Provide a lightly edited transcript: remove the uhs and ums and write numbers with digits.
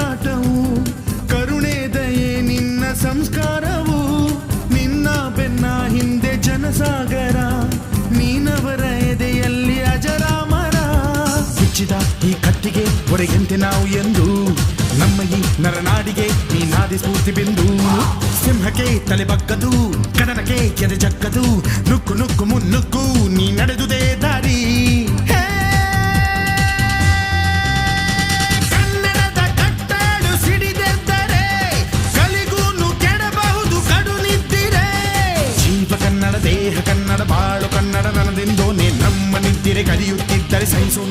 ಹೋರಾಟವು ಕರುಣೆ ದಯೆ ನಿನ್ನ ಸಂಸ್ಕಾರವು ನಿನ್ನ ಬೆನ್ನ ಹಿಂದೆ ಜನಸಾಗರ ನೀನವರ ಎದೆಯಲ್ಲಿ ಅಜರಾಮರ ಬಿಚ್ಚಿದ ಈ ಕಟ್ಟಿಗೆ ಹೊರಗೆಂತೆ ನಾವು ಎಂದು ನಮ್ಮ ಈ ನರನಾಡಿಗೆ ನೀ ನಾದಿ ಸ್ಫೂರ್ತಿ ಬಿಂದು ಸಿಂಹಕ್ಕೆ ತಲೆ ಬಗ್ಗದು ಕದನಕ್ಕೆ ಎದೆ ಜಕ್ಕದು ನುಕ್ಕು ನುಕ್ಕು ಮುನ್ನುಕ್ಕು ನೀ ನಡೆದುದೇ ದಾರಿ ಕನ್ನಡದ ಕಟ್ಟಾಡು ಸಿಡಿದೆದ್ದರೆ ಕಲಿಗೂನು ಕೆಡಬಹುದು ಕಡು ನಿದ್ದಿರೆ ಜೀವ ಕನ್ನಡ ದೇಹ ಕನ್ನಡ ಬಾಳು ಕನ್ನಡ ನನದೆಂದೋನೆ ನಮ್ಮ ನಿದ್ದಿರೆ ಕಲಿಯುತ್ತಿದ್ದರೆ ಸಹಿಸು